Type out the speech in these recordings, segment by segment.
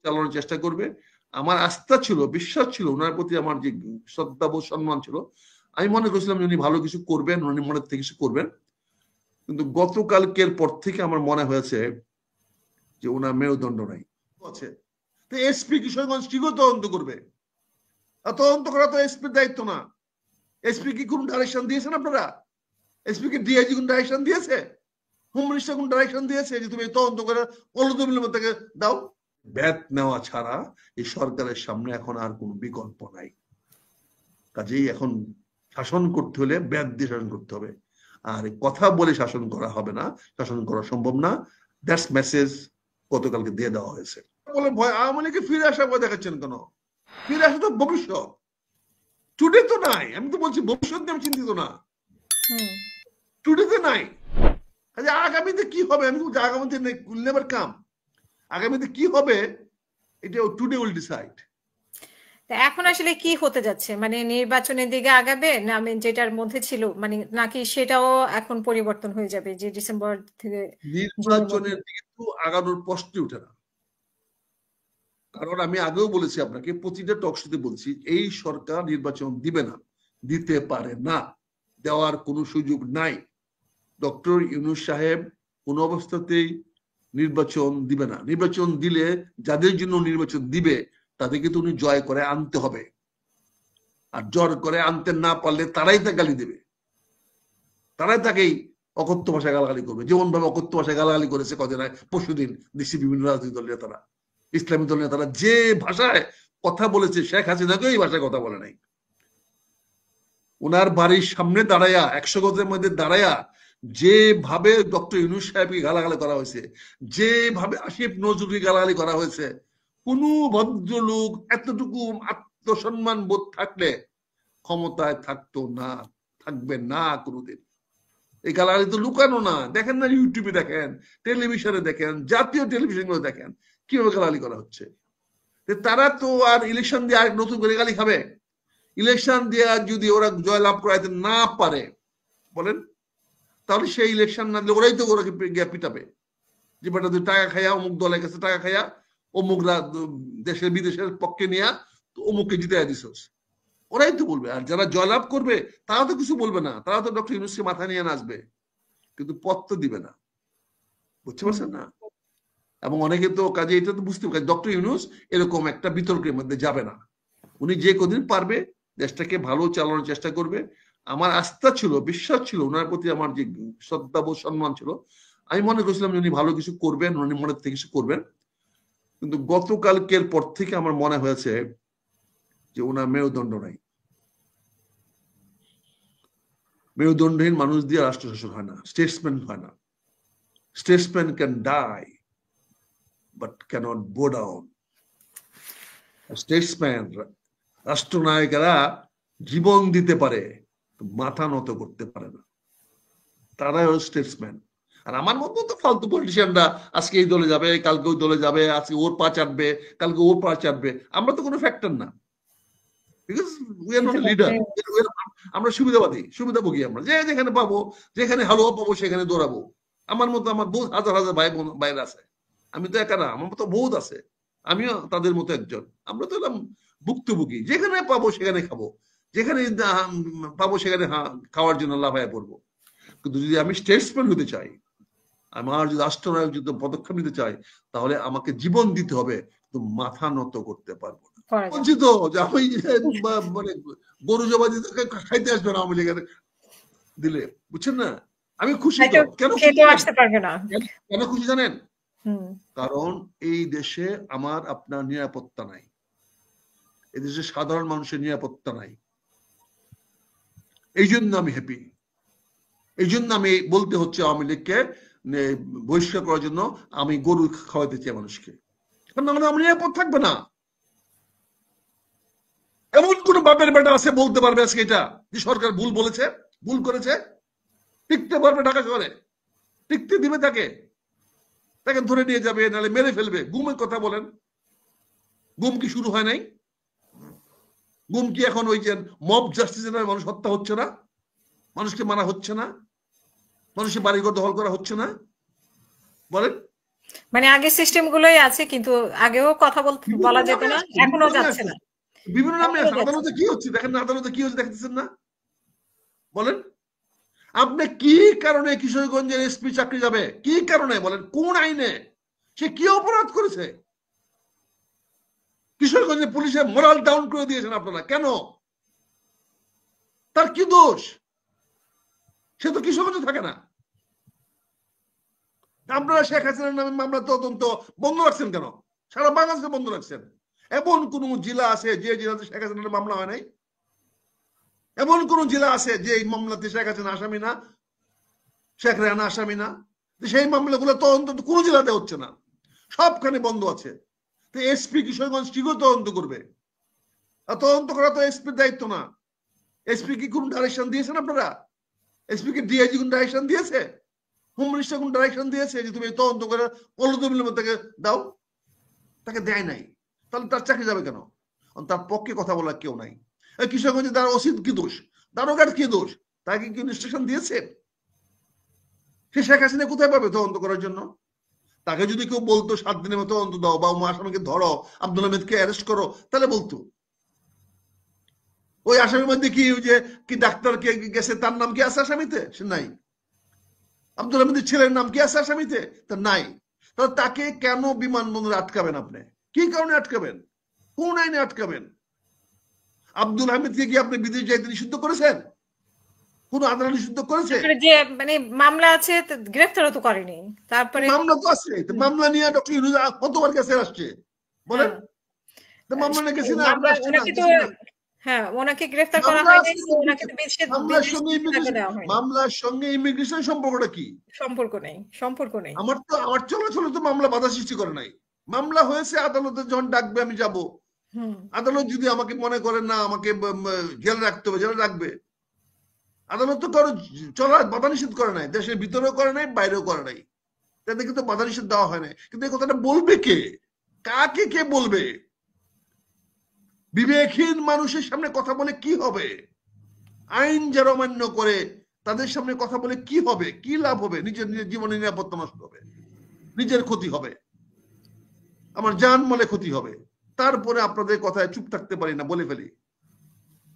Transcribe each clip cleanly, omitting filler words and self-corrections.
চালানোর চেষ্টা করবে। আমার আস্থা ছিল, বিশ্বাস ছিল, ওনার প্রতি আমার যে শ্রদ্ধাবোধ সম্মান ছিল, আমি মনে করছিলাম উনি ভালো কিছু করবেন, উনি মনের থেকে কিছু করবেন। কিন্তু গতকালকের পর থেকে আমার মনে হয়েছে যে ওনার মেরুদণ্ড নাই আছে। তো এসপি কিশোরগঞ্জ কি করে তদন্ত করবে? তদন্ত করা তো এসপির দায়িত্ব না। এসপি কি কোন ডাইরেকশন দিয়েছেন আপনারা? এসপি কি ডিআইজি কোন ডাইরেকশন দিয়েছে? হোম মিনিস্টার কোন ডাইরেকশন দিয়েছে যে তুমি তদন্ত করে অলদমিলের মধ্যে দাও? ব্যাট নেওয়া ছাড়া এই সরকারের সামনে এখন আর কোন বিকল্প নাই। কাজেই এখন শাসন করতে হলে ব্যাট দিয়ে শাসন করতে হবে, আর কথা বলে শাসন করা হবে না, শাসন করা সম্ভব না। দ্যাটস মেসেজ গতকালকে দিয়ে দেওয়া হয়েছে। বলে ভয় আওয়ামী লীগকে ফিরে আসা ভয় দেখাচ্ছেন কেন? ফিরে আসা তো ভবিষ্যৎ, টুডে তো নাই। আমি তো বলছি ভবিষ্যৎ নিয়ে আমি চিন্তিত না, টুডে তো নাই। আগামীতে কি হবে আমি বলছি, আগামীতে নেভার কাম। আগামীতে কি হবে এটা টুডে উইল ডিসাইড। এখন আসলে কি হতে যাচ্ছে, মানে নির্বাচনের দিকে আগাবে না আমি যেটার মধ্যে ছিল, মানে নাকি সেটাও এখন পরিবর্তন হয়ে যাবে যে ডিসেম্বর থেকে নির্বাচনের দিকে তো আগানোর প্রশ্নই উঠে না। কারণ আমি আগেও বলেছি আপনাকে, প্রতিটা টকশোতে বলছি, এই সরকার নির্বাচন দিবে না, দিতে পারে না, দেওয়ার কোনো সুযোগ নাই। ডক্টর ইউনূস সাহেব কোন অবস্থাতেই নির্বাচন দিবে না। নির্বাচন দিলে যাদের জন্য নির্বাচন দিবে তাদেরকে তো উনি জয় করে আনতে হবে, আর জয় করে আনতে না পারলে তারাই তা গালি দেবে, তারাই তাকেই অকথ্য ভাষায় গালাগালি করবে, যেমন ভাবে অকথ্য ভাষায় গালাগালি করেছে কদিন আগে, পরশুদিন দেখছি বিভিন্ন রাজনৈতিক দল নেতারা, ইসলামী দল নেতারা যে ভাষায় কথা বলেছে, শেখ হাসিনাকে এই ভাষায় কথা বলে নাই। ওনার বাড়ির সামনে দাঁড়াইয়া 100 গজের মধ্যে দাঁড়াইয়া যেভাবে ডক্টর ইউনূস সাহেবকে গালাগালি করা হয়েছে, যেভাবে আসিফ নজরুলকে গালাগালি করা হয়েছে, কোন ভদ্রলোক এতটুকু আত্মসম্মান বোধ থাকলে ক্ষমতায় থাকতো না, থাকবে না কোনোদিন। এই গালাগালি তো লুকানো না, দেখেন না, ইউটিউবে দেখেন, টেলিভিশনে দেখেন, জাতীয় টেলিভিশনগুলো দেখেন কিভাবে গালাগালি করা হচ্ছে। তারা তো আর ইলেকশন দিয়ে আর নতুন করে গালি খাবে? ইলেকশন দিয়ে যদি ওরা জয়লাভ করাইতে না পারে বলেন, তাহলে সেই ইলেকশন না দিলে ওরাই তো ওরাকে গিয়ে পিটাবে, যে বেটা তুই টাকা খাইয়া অমুক দলের কাছে টাকা খাইয়া অমুক দেশের বিদেশের পক্ষে নিয়ে অমুককে জিতে দিছস, ওরাই তো বলবে। আর যারা জয়লাভ করবে তারা তো কিছু বলবে না, তারা তো ডক্টর ইউনূসকে মাথা নিয়ে নাচবে, কিন্তু পথ তো দিবে না। বুঝতে পারছেন না? এবং অনেকে তো কাজে এটা তো বুঝতে পারে ডক্টর ইউনূস এরকম একটা বিতর্কের মধ্যে যাবে না। উনি যে কদিন পারবে দেশটাকে ভালো চালানোর চেষ্টা করবে। আমার আস্থা ছিল, বিশ্বাস ছিল, ওনার প্রতি আমার যে শ্রদ্ধাবোধ সম্মান ছিল, আমি মনে করছিলাম উনি ভালো কিছু করবেন, উনি মনের থেকে কিছু করবেন। কিন্তু গতকালকের পর থেকে আমার মনে হয়েছে যে ওনার মেরুদণ্ড নাই। মেরুদণ্ডহীন মানুষ দিয়ে রাষ্ট্র শাসন হয় না, স্টেটসম্যান হয় না। Statesman can die but cannot bow down. Statesman, রাষ্ট্রনায়কেরা জীবন দিতে পারে, মাথা নত করতে পারে না, তারাই হল স্টেটসম্যান। আর আমার মতো তো ফালতু পলিটিশিয়ানরা আজকে এই দলে যাবে, কালকে ওই দলে যাবে, আজকে ওর পা চাটবে, কালকে ওর পা চাটবে। আমরা তো কোনো ফ্যাক্টর না, because we are not leader. আমরা সুবিধাবাদী, সুবিধাভোগী। আমরা যে যেখানে পাবো, যেখানে হালুয়া পাবো সেখানে দৌড়াবো। আমার মতো আমার বহুত হাজার হাজার ভাই বোন বাইরে আছে, আমি তো একা না, আমার মতো বহুত আছে, আমিও তাদের মতো একজন। আমরা তো এলাম ভুক্তভোগী, যেখানে পাবো সেখানে খাবো, যেখানে পাবো সেখানে খাওয়ার জন্য লাফায় পড়বো। কিন্তু যদি আমি স্টেটসম্যান হতে চাই, আমার যদি রাষ্ট্রনায়ক যদি পদক্ষেপ নিতে চাই, তাহলে আমাকে জীবন দিতে হবে, কিন্তু মাথা নত করতে পারবো না। বলছি তো যে আমি মানে গরু জবা দিতে খাইতে আসবে না আওয়ামী লীগের দিলে, বুঝছেন না? আমি খুশি তো। কেন আসতে পারবে না? কেন খুশি জানেন? কারণ এই দেশে আমার আপনার নিরাপত্তা নাই, এই দেশে সাধারণ মানুষের নিরাপত্তা নাই। এই জন্য আমি হ্যাপি। এই জন্য আমি বলতে হচ্ছে আওয়ামী লীগকে বহিষ্কার করার জন্য আমি গরু খাওয়াইতে চাই মানুষকে, কারণ আমি নিরাপদ থাকবে না। এমন কোন বাপের বেটা আছে বলতে পারবে আজকে এটা যে সরকার ভুল বলেছে, ভুল করেছে? টিকতে পারবে ঢাকা শহরে? টিকতে দিবে তাকে? তাকে ধরে নিয়ে যাবে, নাহলে মেরে ফেলবে। গুমের কথা বলেন, গুম কি শুরু হয় নাই? গুম কি এখন ওই যে মব জাস্টিসের নামে মানুষ হত্যা হচ্ছে না? মানুষকে মারা হচ্ছে না? মানুষের বাড়িঘর দখল করা হচ্ছে না? বলেন। মানে আগের সিস্টেম গুলোই আছে, কিন্তু আগেও কথা বিভিন্ন বলা যেত নামে না, আসছে, এখনো বিভিন্ন নামে যাচ্ছে আসছে, না, বিভিন্ন নামে এখনো আসছে। যাচ্ছে আদালতে না। কি হচ্ছে দেখেন না, আদালতে কি হচ্ছে দেখতেছেন না? বলেন, আপনি কি কারণে কিশোরগঞ্জের এসপি চাকরি যাবে? কি কারণে বলেন? কোন আইনে? সে কি অপরাধ করেছে? কিশোরগঞ্জে পুলিশে মোরাল ডাউন করে দিয়েছেন আপনারা কেন? তার কি দোষ? সে তো কিশোরগঞ্জে থাকে না। আপনারা শেখ হাসিনার নামে মামলা তদন্ত বন্ধ রাখছেন কেন? সারা বাংলাদেশে বন্ধ রাখছেন। এমন কোন জেলা আছে যে জেলাতে শেখ হাসিনার মামলা হয় নাই? এমন কোন জেলা আছে যে এই মামলাতে শেখ হাসিনা আসামি না, শেখ রেহানা আসামি না? সেই মামলাগুলো তদন্ত কোন জেলাতে হচ্ছে না, সবখানে বন্ধ আছে। তো এসপি কিশোরগঞ্জ কি করে তদন্ত করবে? আর তদন্ত করা তো এসপির দায়িত্ব না। এসপি কি কোন ডাইরেকশন দিয়েছেন আপনারা? এসপি কি ডিআইজি কোন ডাইরেকশন দিয়েছে? হোম মিনিস্টার কোন ডাইরেকশন দিয়েছে যে তুমি তদন্ত করে অল্লদমিলের মধ্যে দাও? তাকে দেয় নাই। তাহলে তার চাকরি যাবে কেন? তার পক্ষে কথা বলার কেউ নাই। কিশোরগঞ্জে তার ওসি কি দোষ? দারোগার কি দোষ? তাকে কি ইনস্ট্রাকশন দিয়েছে? সে শেখ হাসিনা কোথায় পাবে তদন্ত করার জন্য? তাকে যদি কেউ বলতো 7 দিনের মতো তদন্ত দাও বা আসামিকে ধরো, আব্দুল হামিদকে অ্যারেস্ট করো, তাহলে বলতো। ওই আসামির মধ্যে কি যে কি ডাক্তার কে গেছে তার নাম কি আছে আসামিতে? সে নাই। আব্দুল হামিদের ছেলের নাম কি আছে আসামিতে? তা নাই। তাহলে তাকে কেন বিমানবন্দরে আটকাবেন আপনি? কি কারণে আটকাবেন? কোন আইনে আটকাবেন? আব্দুল হামিদকে কি আপনি বিদেশ যাইতে নিষিদ্ধ করেছেন? কোন আদালত নিষিদ্ধ করেছে? তারপরে যে মানে মামলা আছে, গ্রেফতারও তো করেনি। তারপরে মামলা তো আছে। মামলা নিয়ে ডক্টর ইউনূস কতবার কাছে আসছে বলেন? হ্যাঁ, মামলা নিয়ে গেছি না, আমরা মামলা আসছি না, ওনাকে তো, গেছি না। হ্যাঁ ওনাকে গ্রেফতার করা মামলা হয় নাই, আছে, তো ওনাকে তো মামলার বিদেশ সঙ্গে নিষেধাজ্ঞা ইমিগ্রেশন, দেওয়া হয়নি। মামলার সঙ্গে ইমিগ্রেশন সম্পর্কটা কি? সম্পর্ক নেই, সম্পর্ক নেই। আমার চলাচলে তো মামলা বাধা সৃষ্টি করে নাই। মামলা হয়েছে, আদালতে যখন ডাকবে আমি যাব। হুম। আদালত যদি আমাকে মনে করেন না আমাকে জেলে রাখতে হবে, জেলে রাখবে। আদালত তো কারো চলার বাধা নিষেধ করে নাই, দেশের ভিতরেও করে নাই, বাইরেও করে নাই। তাদের কিন্তু বাধা নিষেধ দেওয়া হয় না। কিন্তু এই কথাটা বলবে কে? কাকে কে বলবে? বিবেকহীন মানুষের সামনে কথা বলে কি হবে? আইন যারা অমান্য করে তাদের সামনে কথা বলে কি হবে? কি লাভ হবে? নিজের নিজের জীবনের নিরাপত্তা নষ্ট হবে, নিজের ক্ষতি হবে, আমার জানমালে ক্ষতি হবে। তারপরে আপনাদের কথায় চুপ থাকতে পারি না, বলে ফেলি।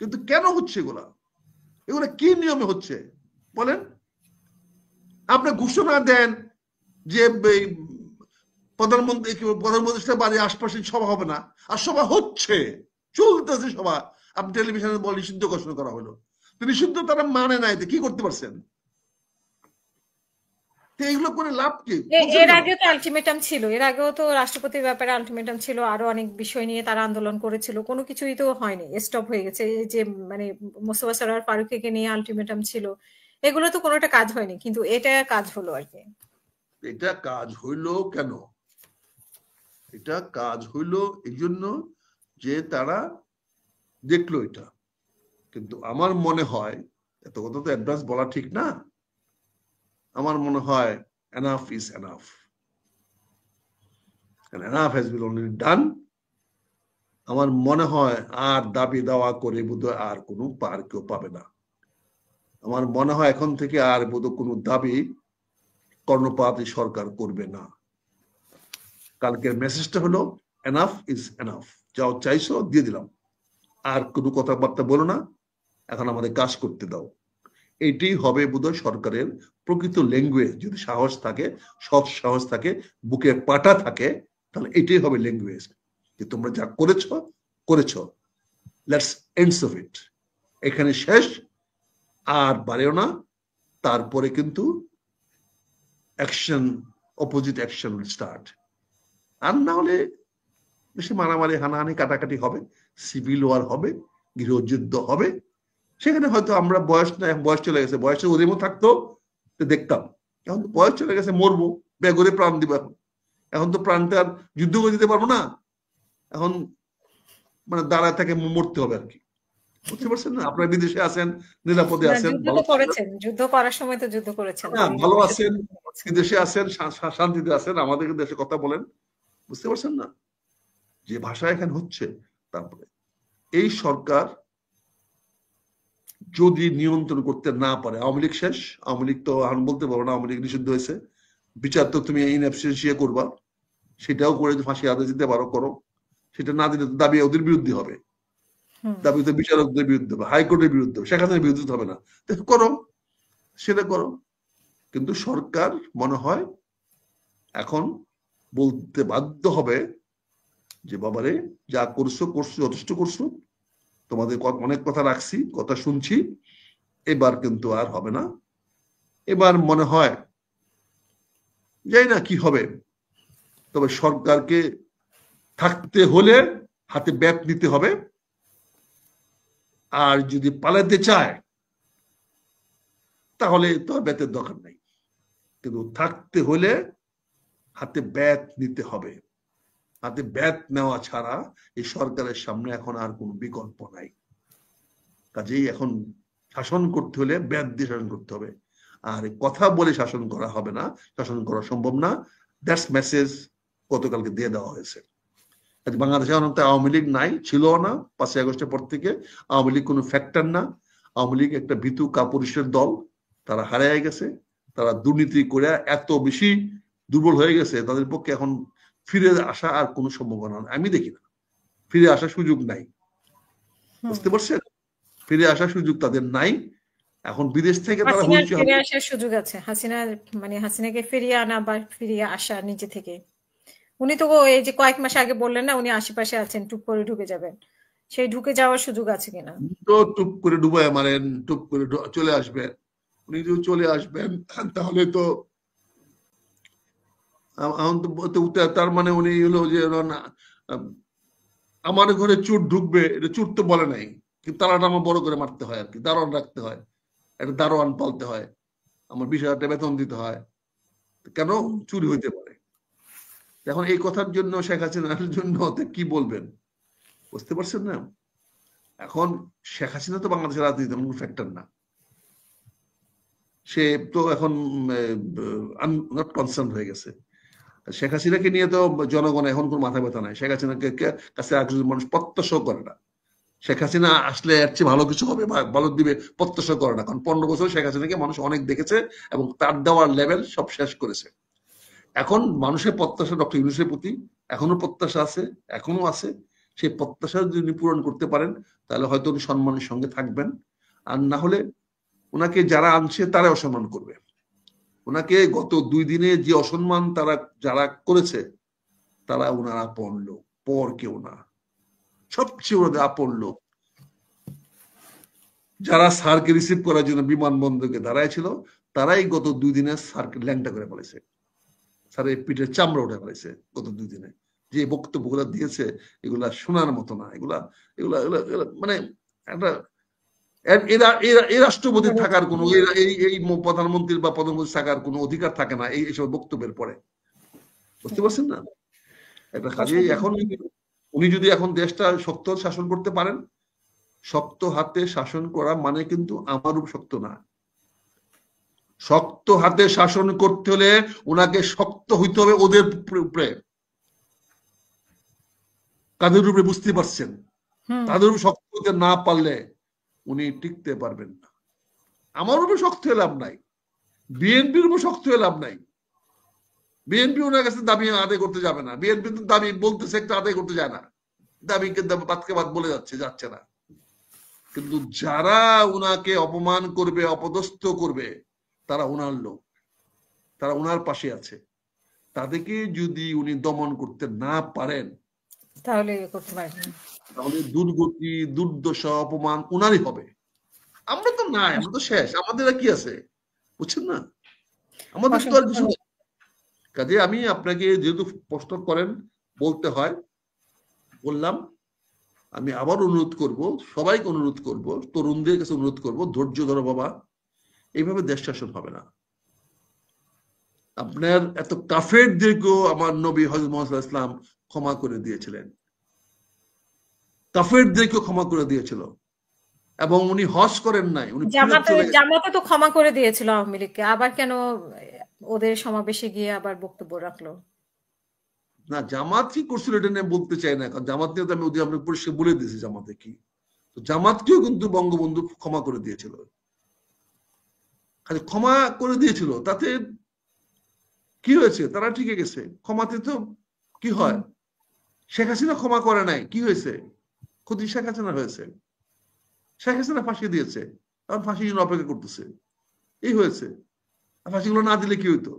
কিন্তু কেন হচ্ছে এগুলা? এগুলা কি নিয়মে হচ্ছে বলেন? আপনি ঘোষণা দেন যে প্রধানমন্ত্রী বাড়ির আশপাশে সভা হবে না, আর সভা হচ্ছে, চলতেছে সভা। আপনি টেলিভিশনে বল নিষিদ্ধ ঘোষণা করা হলো, তো নিষিদ্ধ তারা মানে নাই, কি করতে পারছেন? এইগুলো করে লাভ কি? করছেন এর কেন? আগেও তো আলটিমেটাম ছিল, এর আগেও তো রাষ্ট্রপতির ব্যাপারে আলটিমেটাম ছিল, আরো অনেক বিষয় নিয়ে তারা আন্দোলন করেছিল, কোনো কিছুই তো হয়নি, স্টপ হয়ে গেছে। এই যে মানে মোস্তফা সরোয়ার ফারুকীকে নিয়ে আলটিমেটাম ছিল, এগুলো তো কোনোটা কাজ হয়নি, কিন্তু এটা কাজ হলো আর কি। এটা কাজ হইলো কেন? এটা কাজ হইলো এই জন্য যে তারা দেখলো এটা। কিন্তু আমার মনে হয়, এত কথা তো অ্যাডভান্স বলা ঠিক না, আমার মনে হয় enough is enough, enough has been already done. আমার মনে হয় আর দাবি দাওয়া করে বোধহয় আর কোনো পার কেউ পাবে না। আমার মনে হয় এখন থেকে আর বোধহয় কোনো দাবি কর্ণপাত সরকার করবে না। কালকের মেসেজটা হলো এনাফ ইজ এনাফ, যাও চাইছো দিয়ে দিলাম, আর কোনো কথাবার্তা বলো না, এখন আমাদের কাজ করতে দাও। এটাই হবে বোধহয় সরকারের প্রকৃত ল্যাঙ্গুয়েজ। যদি সাহস থাকে, সৎ সাহস থাকে, বুকে পাটা থাকে, তাহলে এটাই হবে ল্যাঙ্গুয়েজ যে তোমরা যা করেছ করেছ, লেটস এন্ডস অফ ইট, এখানে শেষ, আর বাড়েও না। তারপরে কিন্তু action, opposite action will start. আর না হলে বেশি মারামারি, হানাহানি, কাটাকাটি হবে, সিভিল ওয়ার হবে, গৃহযুদ্ধ হবে। সেখানে হয়তো আমরা বয়স না, বয়স চলে গেছে, বয়সে ওদের মতো থাকতো তো দেখতাম। এখন তো বয়স চলে গেছে, মরবো, বেগরে প্রাণ দিব। এখন এখন তো প্রাণটা আর যুদ্ধ করে দিতে পারবো না, এখন মানে দাঁড়ায় থেকে মরতে হবে আর কি। বুঝতে পারছেন না? আপনারা বিদেশে আছেন, নিরাপদে না, আছেন, যুদ্ধ ভালো তো করেছেন, যুদ্ধ করার সময় তো যুদ্ধ করেছেন, ভালো ভবিষ্যতে আছেন, যুদ্ধ করেছেন। বিদেশে আছেন, শান্তিতে আছেন, আমাদের দেশে কথা বলেন। বুঝতে পারছেন না যে ভাষা এখানে হচ্ছে? তারপরে এই সরকার যদি নিয়ন্ত্রণ করতে না পারে, আওয়ামী লীগ শেষ, আওয়ামী লীগ তো এখন বলতে পারবো না, আওয়ামী লীগ নিষিদ্ধ হয়েছে, বিচার তো তুমি ইন অ্যাবসেন্সিয়া করবা, সেটাও করে ফাঁসি আদেশ দিতে পারো, করো। সেটা না দিলে দাবি ওদের বিরুদ্ধে হবে, দাবি তো বিচারকদের বিরুদ্ধে হবে, হাইকোর্টের বিরুদ্ধে হবে, সেখানে বিরুদ্ধে হবে না, করো, সেটা করো। কিন্তু সরকার মনে হয় এখন বলতে বাধ্য হবে যে বাবারে যা করছো করছো, যথেষ্ট করছো, তোমাদের অনেক কথা রাখছি, কথা শুনছি, এবার কিন্তু আর হবে না। এবার মনে হয় যাই না কি হবে, তবে সরকারকে থাকতে হলে হাতে ব্যাট নিতে হবে, আর যদি পালাতে চায় তাহলে তো ব্যাটের দরকার নাই, কিন্তু থাকতে হলে হাতে ব্যাট নিতে হবে। হাতে ব্যাট নেওয়া ছাড়া এই সরকারের সামনে এখন আর কোনো বিকল্প নাই। কাজেই এখন শাসন করতে হলে ব্যাট দিয়ে শাসন করতে হবে, আর কথা বলে শাসন করা হবে না, শাসন করা সম্ভব না। দ্যাটস মেসেজ গতকালকে দিয়ে দেওয়া হয়েছে। বাংলাদেশে অনেক আওয়ামী লীগ নাই, ছিল না 5ই আগস্টের পর থেকে। আওয়ামী লীগ কোনো ফ্যাক্টর না। আওয়ামী লীগ একটা ভীতু কাপুরুষের দল, তারা হারিয়ে গেছে, তারা দুর্নীতি করে এত বেশি দুর্বল হয়ে গেছে, তাদের পক্ষে এখন ফিরে আসা আর কোনো সম্ভাবনা আমি দেখি না। ফিরে আসার সুযোগ নাই, বুঝতে পারছেন? ফিরে আসার সুযোগ তাদের নাই। এখন বিদেশ থেকে তারা ফিরে আসার সুযোগ আছে, হাসিনাকে ফিরিয়ে আনা বা ফিরিয়ে আসা নিজে থেকে। উনি তো এই যে কয়েক মাস আগে বললেন না উনি আশেপাশে আছেন, টুক করে ঢুকে যাবেন, সেই ঢুকে যাওয়ার সুযোগ আছে কিনা? তো টুক করে ডুবায় মারেন, টুক করে চলে আসবেন। উনি যদি চলে আসবেন তাহলে তো তার মানে উনি হলো যে আমার ঘরে চোর ঢুকবে, এটা চোর তো বলে নাই, কিন্তু তালাটা আমার বড় করে মারতে হয় আর কি, দারোয়ান রাখতে হয়, একটা দারোয়ান পালতে হয়, আমার 20,000 টাকা বেতন দিতে হয়, কেন চুরি হইতে পারে। এখন এই কথার জন্য শেখ হাসিনার জন্য কি বলবেন, বুঝতে পারছেন না? এখন শেখ হাসিনা তো বাংলাদেশের রাজনীতিতে কোনো ফ্যাক্টর না, সে তো এখন নট কনসার্ন হয়ে গেছে। শেখ হাসিনাকে নিয়ে তো জনগণ এখন কোনো মাথা ব্যথা নাই, শেখ হাসিনাকে কাছে একজন মানুষ প্রত্যাশাও করে না। শেখ হাসিনা আসলে এর চেয়ে ভালো কিছু হবে, ভালো দিবে প্রত্যাশা করে না, কারণ 15 বছর শেখ হাসিনাকে মানুষ অনেক দেখেছে এবং তার দেওয়ার লেভেল সব শেষ করেছে। এখন মানুষের প্রত্যাশা ডক্টর ইউনূসের প্রতি এখনো প্রত্যাশা আছে, এখনো আছে। সেই প্রত্যাশা যদি পূরণ করতে পারেন তাহলে হয়তো উনি সম্মানের সঙ্গে থাকবেন, আর না হলে ওনাকে যারা আনছে তারা অসম্মান করবে। ওনাকে গত 2 দিনে যে অসম্মান যারা করেছে তারা ওনার আপন লোক, পর কেউ না, সবচেয়ে ওনাদের আপন লোক। যারা স্যারকে রিসিভ করার জন্য বিমানবন্দরকে দাঁড়ায় ছিল তারাই গত 2 দিনে স্যারকে ল্যাংটা করে ফেলেছে, স্যারের পিঠের চামড়া উঠে ফেলেছে গত 2 দিনে। যে বক্তব্যগুলো দিয়েছে এগুলা শোনার মতো না, এগুলা এগুলা মানে একটা এই রাষ্ট্রপতি থাকার কোনো, এই প্রধানমন্ত্রীর বা প্রধানমন্ত্রী থাকার কোনো অধিকার থাকে না এইসব বক্তব্যের পরে, বুঝতে পারছেন না? একটা কাজেই এখন উনি যদি এখন দেশটা শক্ত শাসন করতে পারেন, শক্ত হাতে শাসন করা মানে কিন্তু আমার উপর শক্ত না। শক্ত হাতে শাসন করতে হলে ওনাকে শক্ত হইতে হবে ওদের উপরে, তাদের উপরে, বুঝতে পারছেন? তাদের উপর শক্ত হতে না পারলে উনি টিকতে পারবেন না। আমার উপর শক্ত হয়ে লাভ নাই, বিএনপির উপর শক্ত হয়ে লাভ নাই। বিএনপি ওনার কাছে দাবি আদায় করতে যাবে না, বিএনপি তো দাবি বলতেছে একটা আদায় করতে যায় না, দাবি কিন্তু বাদকে বাদ বলে যাচ্ছে না। কিন্তু যারা উনাকে অপমান করবে, অপদস্থ করবে, তারা উনার লোক, তারা উনার পাশে আছে। তাদেরকে যদি উনি দমন করতে না পারেন তাহলে দুর্গতি, দুর্দশা, অপমান উনারই হবে। আমরা তো নাই, আমরা তো শেষ, আমাদের কি আছে, বুঝছেন না? আমাদের তো আর কিছু। কাজে আমি আপনাকে যেহেতু প্রশ্ন করেন বলতে হয়, বললাম। আমি আবার অনুরোধ করব, সবাইকে অনুরোধ করব, তরুণদের কাছে অনুরোধ করব, ধৈর্য ধরো বাবা, এইভাবে দেশ শাসন হবে না। আপনার এত কাফেরদেরকেও আমার নবী হযরত মুহাম্মদ সাল্লাল্লাহু আলাইহি ওয়াসাল্লাম ক্ষমা করে দিয়েছিলেন, কাফেরদেরকেও ক্ষমা করে দিয়েছিল, এবং উনি হজ করেন নাই, উনি জামাতে তো ক্ষমা করে দিয়েছিল আওয়ামী লীগকে, আবার কেন ওদের সমাবেশে গিয়ে আবার বক্তব্য রাখলো? না, জামাত কি করছিল এটা নিয়ে বলতে চাই না, কারণ জামাত নিয়ে তো আমি আপনাকে পরিষ্কার বলে দিয়েছি জামাতে কি। তো জামাতকেও কিন্তু বঙ্গবন্ধু ক্ষমা করে দিয়েছিল, খালি ক্ষমা করে দিয়েছিল, তাতে কি হয়েছে? তারা টিকে গেছে। ক্ষমাতে তো কি হয়? শেখ হাসিনা ক্ষমা করে নাই, কি হয়েছে? ক্ষতি শেখ হাসিনা হয়েছে। শেখ হাসিনা ফাঁসি দিয়েছে, এখন ফাঁসির জন্য অপেক্ষা করতেছে, এই হয়েছে। ফাঁসিগুলো না দিলে কি হইতো?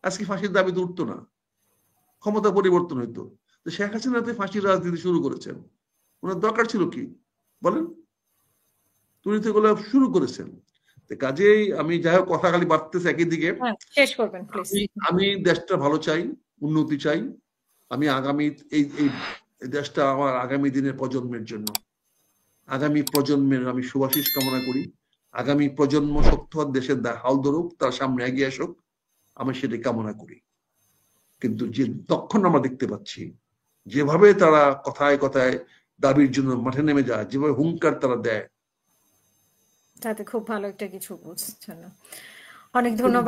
আজকে ফাঁসির দাবি তো উঠতো না, ক্ষমতা পরিবর্তন হইতো। তো শেখ হাসিনাতে ফাঁসির রাজনীতি শুরু করেছেন, ওনার দরকার ছিল কি বলেন? উনি তো এগুলো শুরু করেছেন। কাজেই আমি যাই হোক, কথা খালি বাড়তেছে একই দিকে। শেষ করবেন প্লিজ। আমি দেশটা ভালো চাই, উন্নতি চাই। আমি আগামী এই দেশটা আমার আগামী দিনের প্রজন্মের জন্য, আগামী প্রজন্মের আমি শুভাশিস কামনা করি। আগামী প্রজন্ম শক্ত দেশের হাল ধরুক, তার সামনে এগিয়ে আসুক, আমি সেটা কামনা করি। কিন্তু যে তখন আমরা দেখতে পাচ্ছি যেভাবে তারা কথায় কথায় দাবির জন্য মাঠে নেমে যায়, যেভাবে হুঙ্কার তারা দেয়, তাতে খুব ভালো একটা কিছু বুঝছেন না। অনেক ধন্যবাদ।